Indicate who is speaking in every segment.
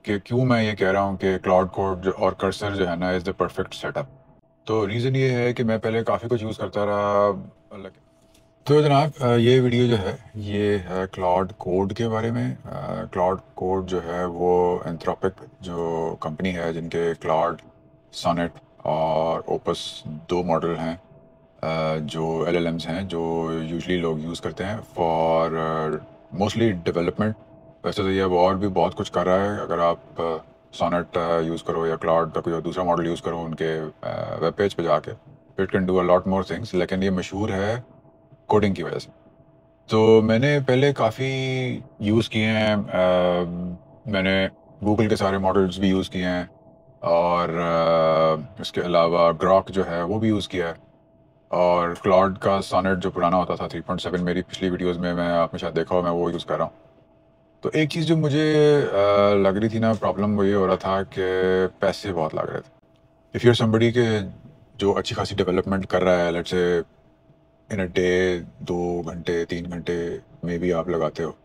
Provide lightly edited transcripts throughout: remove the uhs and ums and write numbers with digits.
Speaker 1: कि क्यों मैं ये कह रहा हूँ कि क्लाउड कोड और कर्सर जो है ना इज़ द परफेक्ट सेटअप। तो रीज़न ये है कि मैं पहले काफ़ी कुछ यूज़ करता रहा। तो जनाब ये वीडियो जो है ये है क्लाउड कोड के बारे में। क्लाउड कोड जो है वो एंथ्रोपिक जो कंपनी है जिनके क्लाउड, सोनेट और ओपस दो मॉडल हैं, जो एलएलएम्स हैं जो यूजली लोग यूज़ करते हैं फॉर मोस्टली डेवलपमेंट। वैसे तो ये अब और भी बहुत कुछ कर रहा है। अगर आप सोनेट यूज़ करो या क्लाउड का कोई और दूसरा मॉडल यूज़ करो उनके वेब पेज पे जाके, it can do a lot more things, लेकिन ये मशहूर है कोडिंग की वजह से। तो मैंने पहले काफ़ी यूज़ किए हैं। मैंने गूगल के सारे मॉडल्स भी यूज़ किए हैं और इसके अलावा ग्रॉक जो है वो भी यूज़ किया है। और क्लाउड का सोनेट जो पुराना होता था 3.7, मेरी पिछली वीडियोस में मैं आपने शायद देखा हो, मैं वो यूज़ कर रहा हूँ। तो एक चीज़ जो मुझे लग रही थी ना प्रॉब्लम, वो ये हो रहा था कि पैसे बहुत लग रहे थे। इफ़ यूर समबडी के जो अच्छी खासी डेवलपमेंट कर रहा है, let's say in a day 2 घंटे 3 घंटे में भी आप लगाते हो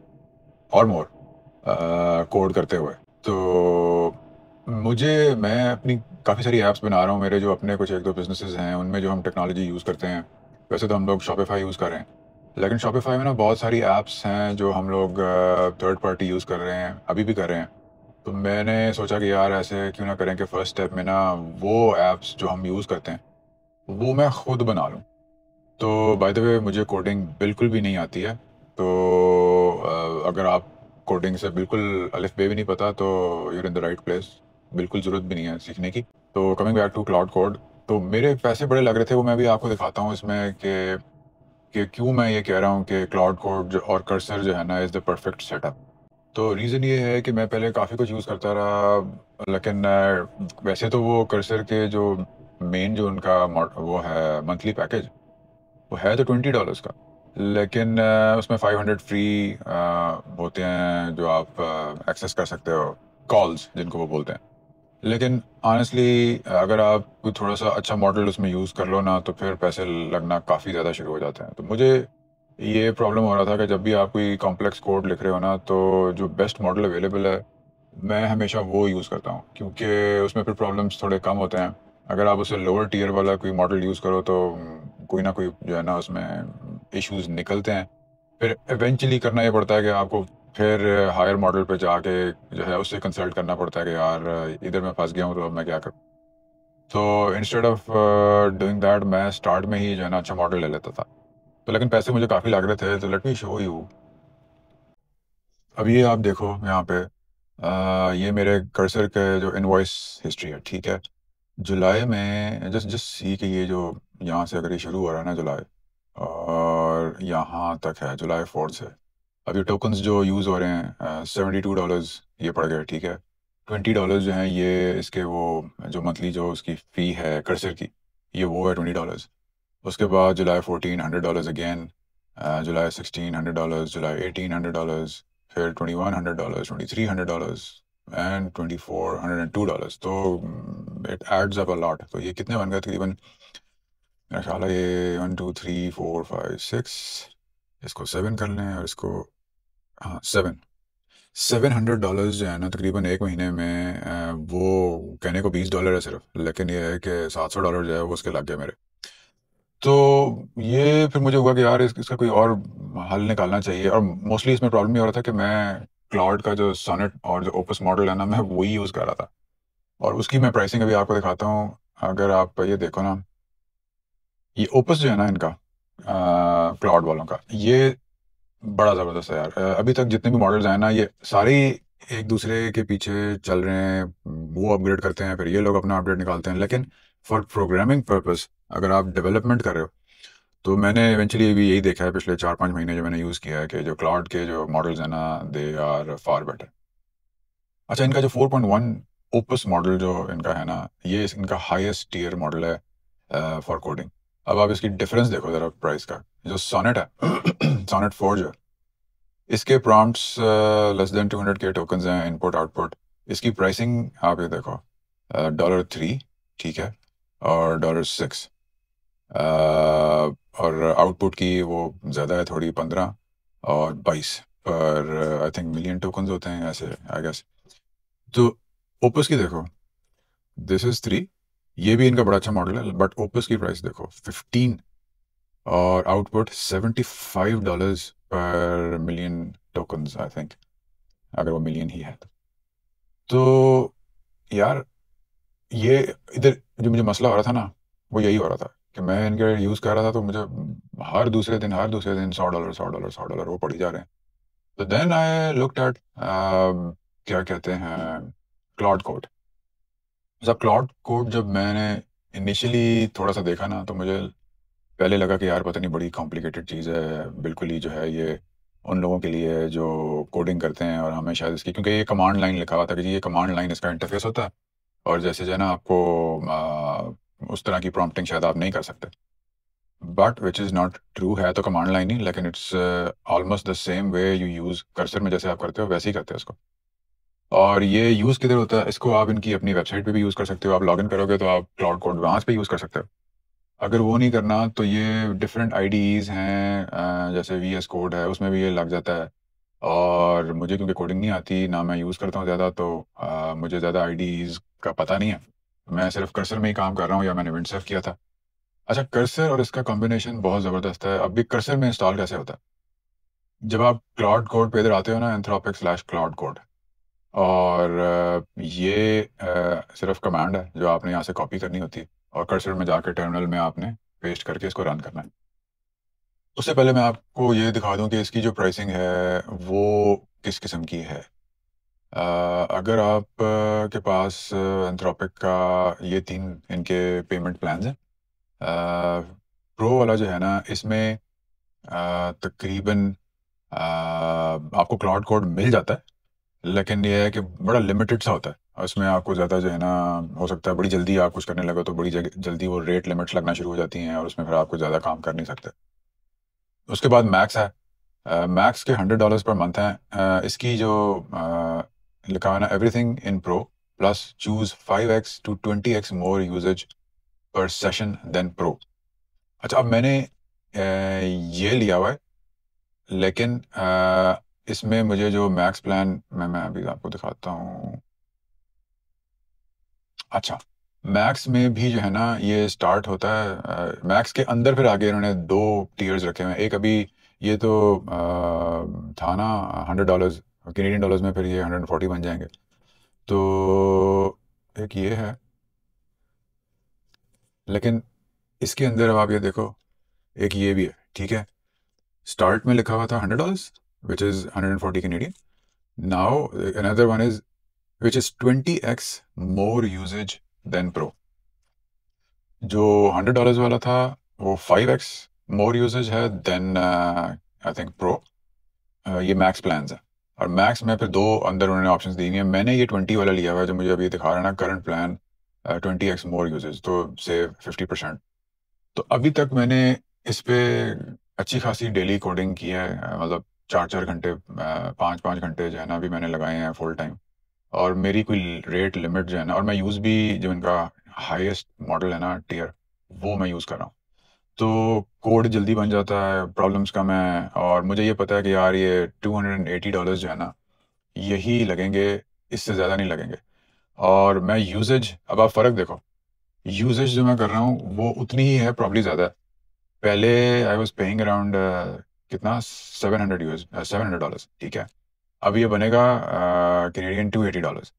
Speaker 1: और मोर कोड करते हुए, तो मैं अपनी काफ़ी सारी ऐप्स बना रहा हूँ। मेरे जो अपने कुछ एक दो बिजनेसेस हैं उनमें जो हम टेक्नोलॉजी यूज़ करते हैं, वैसे तो हम लोग शॉपिफाई यूज़ कर रहे हैं, लेकिन शॉपिफाई में ना बहुत सारी ऐप्स हैं जो हम लोग थर्ड पार्टी यूज़ कर रहे हैं, अभी भी कर रहे हैं। तो मैंने सोचा कि यार ऐसे क्यों ना करें कि फर्स्ट स्टेप में ना वो ऐप्स जो हम यूज़ करते हैं वो मैं खुद बना लूँ। तो बाय द वे मुझे कोडिंग बिल्कुल भी नहीं आती है। तो अगर आप कोडिंग से बिल्कुल अलिफ बे भी नहीं पता तो you're in the right place. बिल्कुल ज़रूरत भी नहीं है सीखने की। तो coming back to Claude Code, तो मेरे पैसे बड़े लग रहे थे, वो मैं भी आपको दिखाता हूँ इसमें कि क्यों मैं ये कह रहा हूँ कि क्लाउड कोड और कर्सर जो है ना इज़ द परफेक्ट सेटअप। तो रीज़न ये है कि मैं पहले काफ़ी कुछ यूज़ करता रहा, लेकिन वैसे तो वो कर्सर के जो मेन जो उनका वो है मंथली पैकेज, वो है तो $20 का, लेकिन उसमें 500 फ्री होते हैं जो आप एक्सेस कर सकते हो, कॉल्स जिनको वो बोलते हैं। लेकिन ऑनेस्टली अगर आप कोई थोड़ा सा अच्छा मॉडल उसमें यूज़ कर लो ना तो फिर पैसे लगना काफ़ी ज़्यादा शुरू हो जाते हैं। तो मुझे ये प्रॉब्लम हो रहा था कि जब भी आप कोई कॉम्प्लेक्स कोड लिख रहे हो ना, तो जो बेस्ट मॉडल अवेलेबल है मैं हमेशा वो यूज़ करता हूँ, क्योंकि उसमें फिर प्रॉब्लम्स थोड़े कम होते हैं। अगर आप उसे लोअर टियर वाला कोई मॉडल यूज़ करो तो कोई ना कोई जो है ना उसमें इश्यूज निकलते हैं। फिर इवेंचुअली करना ये पड़ता है कि आपको फिर हायर मॉडल पे जाके जो है उससे कंसल्ट करना पड़ता है कि यार इधर मैं फंस गया हूँ तो अब मैं क्या करूँ। तो इंस्टेड ऑफ डूइंग दैट मैं स्टार्ट में ही जो है ना अच्छा मॉडल ले लेता था। तो लेकिन पैसे मुझे काफ़ी लग रहे थे, तो लेट मी शो यू। अब ये आप देखो यहाँ पे, ये मेरे कर्सर के जो इनवॉइस हिस्ट्री है, ठीक है। जुलाई में जस्ट जस्ट सी कि ये जो यहाँ से अगर ये शुरू हो रहा है ना जुलाई, और यहाँ तक है जुलाई 4 से। अब ये टोकन्स जो यूज़ हो रहे हैं $72 ये पड़ गए, ठीक है। $20 जो हैं ये इसके वो जो मंथली जो उसकी फ़ी है कर्सर की, ये वो है $20। उसके बाद जुलाई 14 $100 अगेन, जुलाई 16 $100, जुलाई 18 $100, फिर 21 $100, 23 $100 एंड 24 $102। तो it adds up a lot. तो ये कितने बन गए तकरीबन, मेरा ख्याल है ये 1 2 3 4 5 6, इसको 7 कर लें और इसको, हाँ 700 $700 जो है ना तकरीबन एक महीने में। वो कहने को $20 है सिर्फ, लेकिन ये है कि $700 जो है वो उसके लग गया मेरे। तो ये फिर मुझे हुआ कि यार इसका कोई और हल निकालना चाहिए। और मोस्टली इसमें प्रॉब्लम ये हो रहा था कि मैं क्लाउड का जो सोनेट और जो ओपस मॉडल है ना मैं वही यूज़ कर रहा था, और उसकी मैं प्राइसिंग अभी आपको दिखाता हूँ। अगर आप ये देखो ना, ये ओपस जो है ना इनका क्लाउड वालों का, ये बड़ा ज़बरदस्त है यार। अभी तक जितने भी मॉडल्स आए ना ये सारे ही एक दूसरे के पीछे चल रहे हैं। वो अपग्रेड करते हैं, फिर ये लोग अपना अपडेट निकालते हैं, लेकिन फॉर प्रोग्रामिंग पर्पस अगर आप डेवलपमेंट कर रहे हो, तो मैंने इवेंचुअली भी यही देखा है पिछले 4 5 महीने जो मैंने यूज़ किया है कि जो क्लाउड के जो मॉडल्स हैं ना दे आर फार बेटर। अच्छा, इनका जो 4.1 ओपस मॉडल जो इनका है ना, ये इनका हाईएस्ट टीयर मॉडल है फॉर कोडिंग। अब आप इसकी डिफरेंस देखो ज़रा प्राइस का। जो सोनेट है सोनेट 4 जो है, इसके प्रॉम्प्ट्स लेस देन 200 के टोकन्स हैं, इनपुट आउटपुट। इसकी प्राइसिंग आप ये देखो, $3, ठीक है, और $6। और आउटपुट की वो ज़्यादा है थोड़ी, 15 और 22 पर आई थिंक मिलियन टोकन्स होते हैं ऐसे आई गेस। तो ओपस की देखो, दिस इज 3, ये भी इनका बड़ा अच्छा मॉडल है, बट ओपस की प्राइस देखो 15 और आउटपुट $75 पर मिलियन टोकन्स, आई थिंक, अगर वो मिलियन ही है तो यार ये इधर जो मुझे मसला हो रहा था ना, वो यही हो रहा था कि मैं इनके यूज़ कर रहा था तो मुझे हर दूसरे दिन $100 $100 $100 वो पड़ी जा रहे हैं। तो देन आई लुक्ड एट क्या कहते हैं, क्लाउड कोड। जब क्लाउड कोड जब मैंने इनिशियली थोड़ा सा देखा ना, तो मुझे पहले लगा कि यार पता नहीं बड़ी कॉम्प्लिकेटेड चीज़ है, बिल्कुल ही जो है ये उन लोगों के लिए है जो कोडिंग करते हैं, और हमें शायद इसकी, क्योंकि ये कमांड लाइन लिखा हुआ था कि जी ये कमांड लाइन इसका इंटरफेस होता है, और जैसे जो है ना आपको उस तरह की प्रॉम्प्टिंग शायद आप नहीं कर सकते, but which is not true. है तो कमांड लाइन ही, लेकिन it's almost the same way you use cursor में जैसे आप करते हो वैसे ही करते हो इसको। और ये यूज़ किधर होता है, इसको आप इनकी अपनी वेबसाइट पे भी यूज़ कर सकते हो, आप लॉगिन करोगे तो आप क्लाउड कोड वहाँ पे यूज़ कर सकते हो। अगर वो नहीं करना तो ये डिफरेंट आईडीज़ हैं, जैसे वीएस कोड है उसमें भी ये लग जाता है, और मुझे क्योंकि कोडिंग नहीं आती ना, मैं यूज़ करता हूँ ज़्यादा, तो मुझे ज़्यादा आईडीज़ का पता नहीं है। मैं सिर्फ कर्सर में ही काम कर रहा हूँ, या मैंने विंडसर्फ किया था। अच्छा, कर्सर और इसका कॉम्बिनेशन बहुत ज़बरदस्त है। अब भी कर्सर में इंस्टॉल कैसे होता है, जब आप क्लाउड कोड पे इधर आते हो ना, anthropic/cloud code, और ये सिर्फ कमांड है जो आपने यहाँ से कॉपी करनी होती है, और कर्सर में जाकर टर्मिनल में आपने पेस्ट करके इसको रन करना है। उससे पहले मैं आपको ये दिखा दूं कि इसकी जो प्राइसिंग है वो किस किस्म की है। अगर आप के पास एंथ्रोपिक का ये 3 इनके पेमेंट प्लान्स हैं। प्रो वाला जो है ना, इसमें तकरीबन आपको क्लाउड कोड मिल जाता है, लेकिन ये है कि बड़ा लिमिटेड सा होता है, और इसमें आपको ज़्यादा जो है ना, हो सकता है बड़ी जल्दी आप कुछ करने लगे तो बड़ी जल्दी वो रेट लिमिट्स लगना शुरू हो जाती हैं, और उसमें फिर आपको ज़्यादा काम कर नहीं सकते। उसके बाद मैक्स है। मैक्स के $100 पर मंथ हैं। इसकी जो लिखा हुआ है ना, everything in Pro plus choose 5x to 20x more usages per session than Pro. अच्छा, अब मैंने ये लिया हुआ है, लेकिन इसमें मुझे जो मैक्स प्लान में, मैं अभी आपको दिखाता हूँ। अच्छा, मैक्स में भी जो है ना ये स्टार्ट होता है, मैक्स के अंदर फिर आगे इन्होंने 2 टियर्स रखे हुए हैं। एक अभी ये तो था ना $100 कैनेडियन डॉलर्स में, फिर ये 140 बन जाएंगे। तो एक ये है, लेकिन इसके अंदर अब आप ये देखो, एक ये भी है, ठीक है। स्टार्ट में लिखा हुआ था $100 which is 140 Canadian. Now another one is which is 20x more usages than Pro. जो $100 वाला था वो 5x मोर यूजेज है देन आई थिंक प्रो। ये मैक्स प्लान्स है, और मैक्स में फिर 2 अंदर उन्होंने ऑप्शंस दी हुई हैं। मैंने ये 20 वाला लिया हुआ है जो मुझे अभी दिखा रहा है ना, current plan 20x more usage, तो से 50%। तो अभी तक मैंने इस पे अच्छी खासी डेली कोडिंग की है, मतलब 4-4 घंटे, 5-5 घंटे जो है ना अभी मैंने लगाए हैं फुल टाइम। और मेरी कोई रेट लिमिट जो है ना, और मैं यूज़ भी जो इनका हाईएस्ट मॉडल है ना टियर, वो मैं यूज़ कर रहा हूँ। तो कोड जल्दी बन जाता है, प्रॉब्लम्स कम है, और मुझे ये पता है कि यार ये $280 जो है ना, यही लगेंगे, इससे ज़्यादा नहीं लगेंगे। और मैं यूजेज, अब आप फ़र्क देखो, यूजेज जो मैं कर रहा हूँ वो उतनी ही है, प्रॉब्ली ज़्यादा है। पहले आई वॉज पेइंग अराउंड कितना, $700, ठीक है। अब ये बनेगा कैनेडियन $280,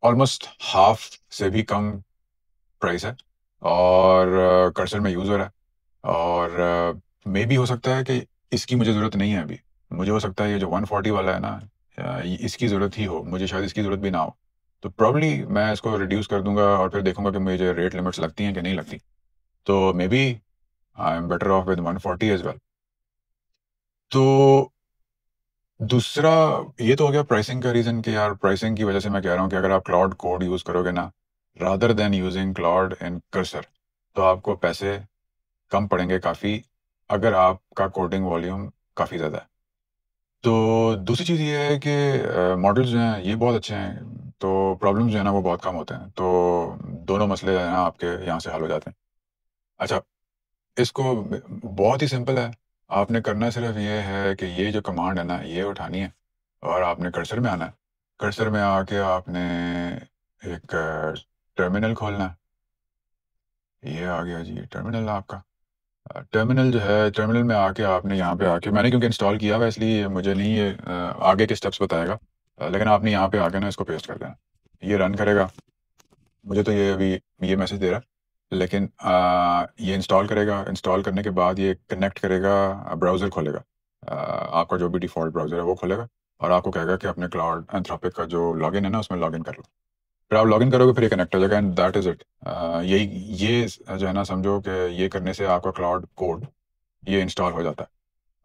Speaker 1: ऑलमोस्ट हाफ से भी कम प्राइस है, और कर्सर में यूज़ हो रहा है। और मे भी हो सकता है कि इसकी मुझे ज़रूरत नहीं है अभी। मुझे हो सकता है ये जो 140 वाला है ना, इसकी ज़रूरत ही हो, मुझे शायद इसकी ज़रूरत भी ना हो। तो प्रॉब्ली मैं इसको रिड्यूस कर दूंगा, और फिर देखूंगा कि मुझे रेट लिमिट्स लगती हैं कि नहीं लगती। तो maybe I am better off with 140 as well. तो दूसरा ये तो हो गया प्राइसिंग का रीज़न, कि यार प्राइसिंग की वजह से मैं कह रहा हूँ कि अगर आप क्लाउड कोड यूज़ करोगे ना, रादर देन यूजिंग क्लाउड इन कर्सर, तो आपको पैसे कम पड़ेंगे काफ़ी, अगर आपका कोडिंग वॉल्यूम काफ़ी ज़्यादा है। तो दूसरी चीज़ ये है कि मॉडल्स जो हैं ये बहुत अच्छे हैं, तो प्रॉब्लम्स जो है ना वो बहुत कम होते हैं, तो दोनों मसले जो है ना आपके यहाँ से हल हो जाते हैं। अच्छा, इसको बहुत ही सिंपल है। आपने करना सिर्फ ये है कि ये जो कमांड है ना, ये उठानी है, और आपने कर्सर में आना है, कर्सर में आके आपने एक टर्मिनल खोलना है। ये आ गया जी टर्मिनल आपका। टर्मिनल जो है, टर्मिनल में आके आपने यहाँ पे आके, मैंने क्योंकि इंस्टॉल किया हुआ है इसलिए मुझे नहीं ये आगे के स्टेप्स बताएगा। लेकिन आपने यहाँ पे आके ना इसको पेस्ट कर देना। ये रन करेगा। मुझे तो ये अभी ये मैसेज दे रहा है, लेकिन ये इंस्टॉल करेगा। इंस्टॉल करने के बाद ये कनेक्ट करेगा, ब्राउज़र खोलेगा। आपका जो भी डिफ़ॉल्ट ब्राउज़र है वो खोलेगा और आपको कहेगा कि अपने क्लाउड एंथ्रोपिक का जो लॉगिन है ना उसमें लॉगिन कर लो। फिर आप लॉगिन करोगे, फिर ये कनेक्ट हो जाएगा एंड दैट इज़ इट। यही ये जो है ना, समझो कि ये करने से आपका क्लाउड कोड ये इंस्टॉल हो जाता है।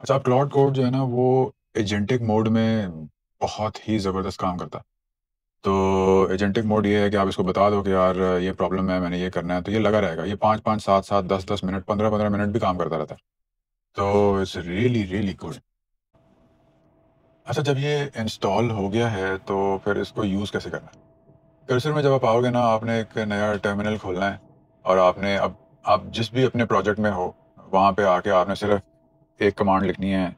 Speaker 1: अच्छा, आप क्लाउड कोड जो है ना वो एजेंटिक मोड में बहुत ही ज़बरदस्त काम करता है। तो एजेंटिक मोड ये है कि आप इसको बता दो कि यार ये प्रॉब्लम है, मैंने ये करना है, तो ये लगा रहेगा। ये 5-5, 7-7, 10-10 मिनट, 15-15 मिनट भी काम करता रहता है। तो इट्स रियली रियली गुड। अच्छा, जब ये इंस्टॉल हो गया है तो फिर इसको यूज़ कैसे करना है? कर्सर में जब आप आओगे ना, आपने एक नया टर्मिनल खोलना है और आपने अब आप जिस भी अपने प्रोजेक्ट में हो वहाँ पे आके आपने सिर्फ एक कमांड लिखनी है,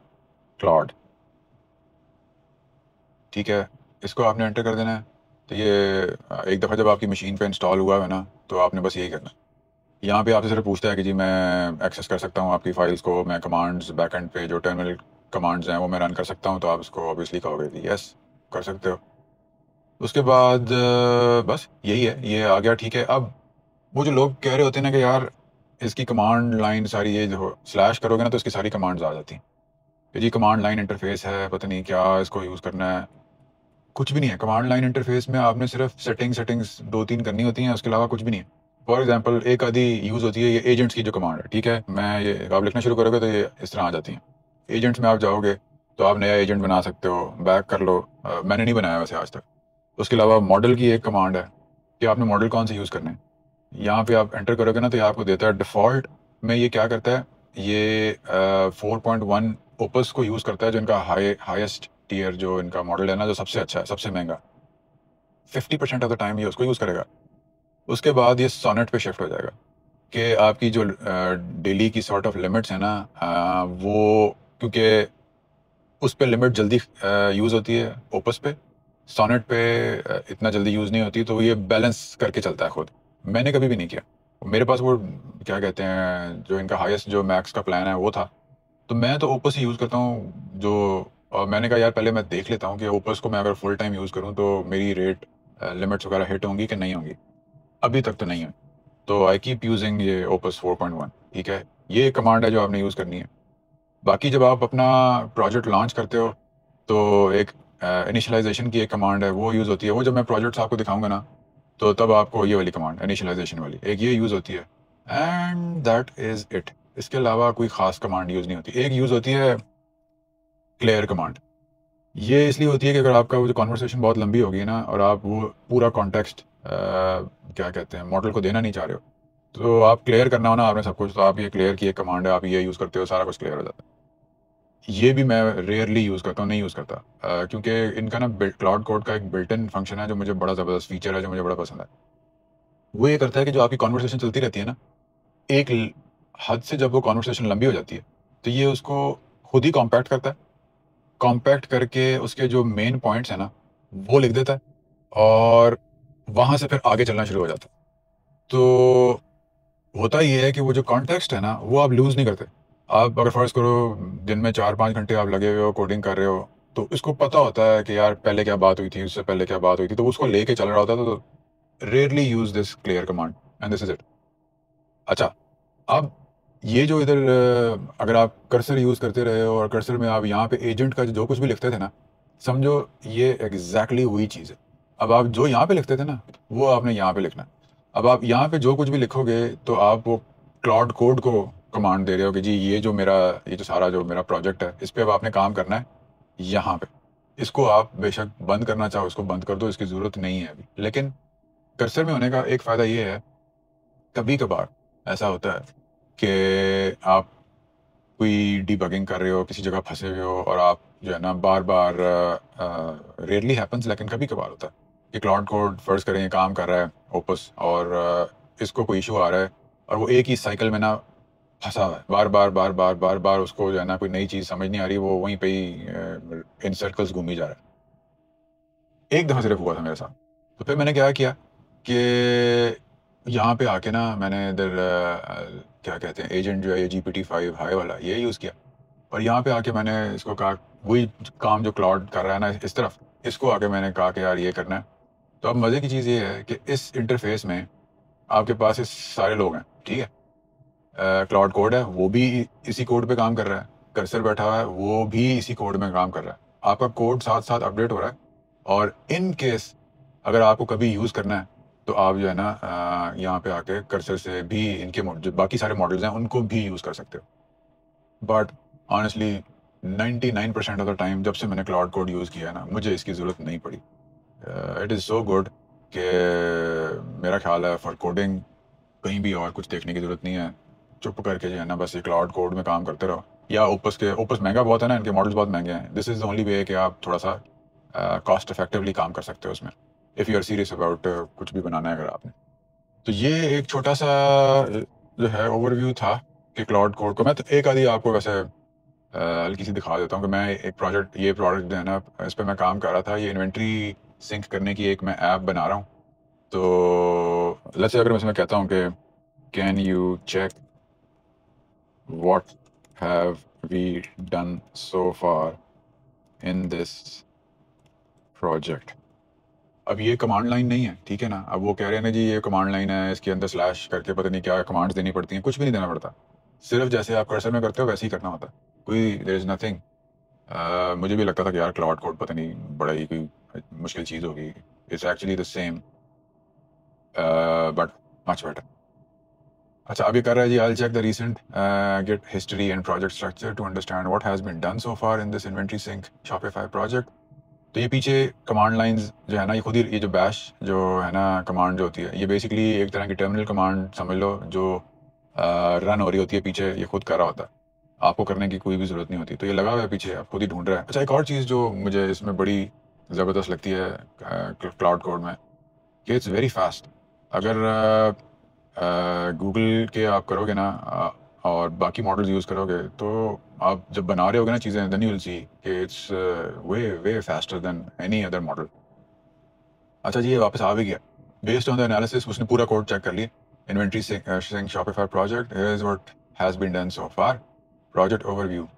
Speaker 1: क्लॉड। ठीक है, इसको आपने एंटर कर देना है। तो ये एक दफ़ा जब आपकी मशीन पे इंस्टॉल हुआ है ना, तो आपने बस यही करना है। यहाँ पे आपसे सिर्फ पूछता है कि जी मैं एक्सेस कर सकता हूँ आपकी फाइल्स को, मैं कमांड्स बैकएंड पे जो टर्मिनल कमांड्स हैं वो मैं रन कर सकता हूँ, तो आप इसको ऑब्वियसली कहोगे कि यस कर सकते हो। उसके बाद बस यही है, ये आ गया। ठीक है, अब वो जो लोग कह रहे होते हैं ना कि यार इसकी कमांड लाइन सारी, ये जो स्लैश करोगे ना तो इसकी सारी कमांड्स आ जाती हैं कि जी कमांड लाइन इंटरफेस है, पता नहीं क्या इसको यूज़ करना है। कुछ भी नहीं है कमांड लाइन इंटरफेस में। आपने सिर्फ सेटिंग्स 2-3 करनी होती हैं, उसके अलावा कुछ भी नहीं है। फॉर एग्जांपल एक आधी यूज़ होती है ये एजेंट्स की जो कमांड है। ठीक है, मैं ये आप लिखना शुरू करोगे तो ये इस तरह आ जाती हैं। एजेंट्स में आप जाओगे तो आप नया एजेंट बना सकते हो, बैक कर लो। मैंने नहीं बनाया वैसे आज तक। उसके अलावा मॉडल की एक कमांड है कि आपने मॉडल कौन से यूज़ करने हैं। यहाँ पे आप एंटर करोगे ना तो ये आपको देता है डिफ़ॉल्ट में। ये क्या करता है, ये 4.1 ओपस को यूज़ करता है, जो इनका हाईएस्ट टीयर जो इनका मॉडल है ना, जो सबसे अच्छा है, सबसे महंगा। 50% ऑफ द टाइम ये उसको यूज़ करेगा। उसके बाद ये सोनेट पे शिफ्ट हो जाएगा कि आपकी जो डेली की सॉर्ट ऑफ लिमिट्स है ना, वो क्योंकि उस पे लिमिट जल्दी यूज़ होती है ओपस पे, सोनेट पे इतना जल्दी यूज़ नहीं होती, तो ये बैलेंस करके चलता है खुद। मैंने कभी भी नहीं किया। मेरे पास वो क्या कहते हैं, जो इनका हाईएस्ट जो मैक्स का प्लान है वो था, तो मैं तो ओपस ही यूज़ करता हूँ। जो और मैंने कहा यार पहले मैं देख लेता हूँ कि ओपस को मैं अगर फुल टाइम यूज़ करूँ तो मेरी रेट लिमिट्स वगैरह हिट होंगी कि नहीं होंगी। अभी तक तो नहीं है। तो आई कीप यूजिंग ये ओपस 4.1। ठीक है, ये कमांड है जो आपने यूज़ करनी है। बाकी जब आप अपना प्रोजेक्ट लॉन्च करते हो तो एक इनिशियलाइजेशन की एक कमांड है, वो यूज़ होती है। वो जब मैं प्रोजेक्ट्स आपको दिखाऊंगा ना, तो तब आपको ये वाली कमांड, इनिशियलाइजेशन वाली, एक ये यूज़ होती है एंड दैट इज़ इट। इसके अलावा कोई ख़ास कमांड यूज़ नहीं होती। एक यूज़ होती है क्लियर कमांड। ये इसलिए होती है कि अगर आपका वो जो कॉन्वर्सेशन बहुत लंबी होगी ना और आप वो पूरा कॉन्टेक्स्ट क्या कहते हैं मॉडल को देना नहीं चाह रहे हो, तो आप क्लियर करना हो ना आपने सब कुछ, तो आप ये क्लियर की एक कमांड है, आप ये यूज़ करते हो, सारा कुछ क्लियर हो जाता है। ये भी मैं रेयरली यूज़ करता हूँ, नहीं यूज़ करता, क्योंकि इनका ना क्लाउड कोड का एक बिल्ट इन फंक्शन है जो मुझे बड़ा ज़बरदस्त फीचर है, जो मुझे बड़ा पसंद है। वो ये करता है कि जो आपकी कॉन्वर्सेशन चलती रहती है ना, एक हद से जब वो कॉन्वर्सेशन लंबी हो जाती है तो ये उसको खुद ही कॉम्पैक्ट करता है। कॉम्पैक्ट करके उसके जो मेन पॉइंट्स हैं ना वो लिख देता है और वहाँ से फिर आगे चलना शुरू हो जाता है। तो होता ये है कि वो जो कॉन्टेक्स्ट है ना वो आप लूज़ नहीं करते। आप अगर फ़र्ज़ करो दिन में 4-5 घंटे आप लगे हुए हो, कोडिंग कर रहे हो, तो इसको पता होता है कि यार पहले क्या बात हुई थी, उससे पहले क्या बात हुई थी, तो उसको लेके चल रहा होता है। तो rarely use this clear command and this is it. अच्छा, अब ये जो इधर अगर आप कर्सर यूज़ करते रहे हो और कर्सर में आप यहाँ पे एजेंट का जो कुछ भी लिखते थे ना, समझो ये एग्ज़ैक्टली वही चीज़ है। अब आप जो यहाँ पे लिखते थे ना, वो आपने यहाँ पे लिखना है। अब आप यहाँ पे जो कुछ भी लिखोगे तो आप वो क्लाउड कोड को कमांड दे रहे हो कि जी ये जो सारा जो मेरा प्रोजेक्ट है, इस पे अब आपने काम करना है यहाँ पे। इसको आप बेशक बंद करना चाहो, इसको बंद कर दो, इसकी ज़रूरत नहीं है अभी। लेकिन कर्सर में होने का एक फ़ायदा ये है, कभी-कभार ऐसा होता है कि आप कोई डिबगिंग कर रहे हो, किसी जगह फँसे हुए हो और आप जो है ना बार-बार रेयरली हैपेंस लेकिन कभी-कभार होता है कि क्लाउड कोड फ़र्ज़ करें ये काम कर रहा है ओपस और इसको कोई इश्यू आ रहा है और वो एक ही साइकिल में ना फँसा हुआ है। बार-बार, बार-बार, बार-बार उसको जो है ना कोई नई चीज़ समझ नहीं आ रही, वो वहीं पे ही इन सर्कल्स घूमी जा रहा है। एक दफ़ा सिर्फ हुआ था मेरे साथ। तो फिर मैंने क्या किया कि यहाँ पे आके ना मैंने इधर क्या कहते हैं एजेंट जो है ये GPT-5 हाई वाला ये यूज़ किया। और यहाँ पे आके मैंने इसको कहा वही काम जो क्लाउड कर रहा है ना इस तरफ, इसको आके मैंने कहा कि यार ये करना है। तो अब मज़े की चीज़ ये है कि इस इंटरफ़ेस में आपके पास ये सारे लोग हैं, ठीक है? क्लाउड कोड है, वो भी इसी कोड पे काम कर रहा है। कर्सर बैठा हुआ है, वो भी इसी कोड में काम कर रहा है। आपका कोड साथ-साथ अपडेट हो रहा है और इन केस अगर आपको कभी यूज़ करना है, तो आप जो है ना यहाँ पे आके कर्सर से भी इनके जो बाकी सारे मॉडल्स हैं, उनको भी यूज़ कर सकते हो। But honestly 99% of the time जब से मैंने क्लाउड कोड यूज़ किया है ना, मुझे इसकी ज़रूरत नहीं पड़ी। इट इज़ सो गुड कि मेरा ख़्याल है फॉर कोडिंग कहीं भी और कुछ देखने की ज़रूरत नहीं है। चुप करके जो है ना बस ये क्लाउड कोड में काम करते रहो। या ओपस महँगा बहुत है ना, इनके मॉडल्स बहुत महँगे हैं। This is the only way कि आप थोड़ा-सा कॉस्ट इफेक्टिवली काम कर सकते हो उसमें, if you are serious about कुछ भी बनाना है अगर आपने। तो ये एक छोटा-सा जो है ओवरव्यू था कि क्लाउड कोड को मैं तो एक आधी आपको वैसे हल्की सी दिखा देता हूँ कि मैं एक ये प्रोडक्ट जो है ना इस पे मैं काम कर रहा था। ये इन्वेंटरी सिंक करने की एक मैं ऐप बना रहा हूँ। तो लेट्स से अगर मैं इसमें कहता हूँ कि can you check what have we done so far in this project. अब ये कमांड लाइन नहीं है, ठीक है ना? अब वो कह रहे हैं ना जी ये कमांड लाइन है, इसके अंदर स्लैश करके पता नहीं क्या कमांड्स देनी पड़ती हैं, कुछ भी नहीं देना पड़ता। सिर्फ जैसे आप कर्सर में करते हो वैसे ही करना होता है। कोई देयर इज़ नथिंग। मुझे भी लगता था कि यार क्लाउड कोड पता नहीं बड़ा ही कोई मुश्किल चीज़ होगी। It's actually the same but much better. अच्छा अब ये कर रहा है जी I check the recent git history and project structure to understand what has been done so far in this inventory sync Shopify project. तो ये पीछे कमांड लाइंस जो है ना ये खुद ही ये जो बैश जो है ना कमांड जो होती है ये बेसिकली एक तरह की टर्मिनल कमांड समझ लो जो रन हो रही होती है पीछे ये खुद कर रहा होता है। आपको करने की कोई भी ज़रूरत नहीं होती। तो ये लगा हुआ है पीछे आप खुद ही ढूंढ रहा है। अच्छा एक और चीज़ जो मुझे इसमें बड़ी ज़बरदस्त लगती है क्लाउड कोड में कि इट्स वेरी फास्ट। अगर गूगल के आप करोगे ना और बाकी मॉडल्स यूज़ करोगे तो आप जब बना रहे होगे ना चीज़ें देन यू विल सी कि it's way way faster than any other model. अच्छा जी ये वापस आ भी गया। बेस्ड ऑन द एनालिसिस उसने पूरा कोड चेक कर लिया। Inventory sync Shopify project here is what has been done so far. Project overview.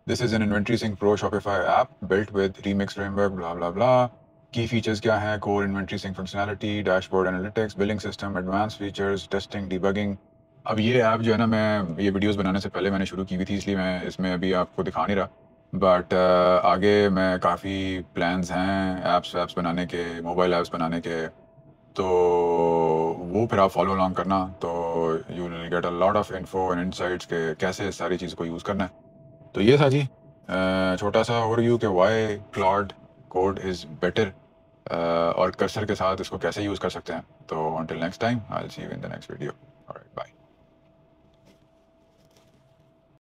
Speaker 1: This is an Inventory Sync Pro Shopify app built with Remix framework, blah blah blah. Key features क्या हैं? Core Inventory Sync functionality, dashboard analytics, billing system, advanced features, testing, debugging. अब ये app जो है ना मैं ये videos बनाने से पहले मैंने शुरू की हुई थी इसलिए मैं इसमें अभी आपको दिखा नहीं रहा। बट आगे मैं काफ़ी प्लान्स हैं ऐप्स वैप्स बनाने के, मोबाइल ऐप्स बनाने के। तो वो फिर आप फॉलो अलॉन्ग करना तो you will get a lot of info and insights के कैसे इस सारी चीज़ को यूज़ करना है। तो ये था जी छोटा सा ओवरव्यू कि why cloud code is better और कर्सर के साथ इसको कैसे यूज़ कर सकते हैं। तो until next time I will see you in the next video.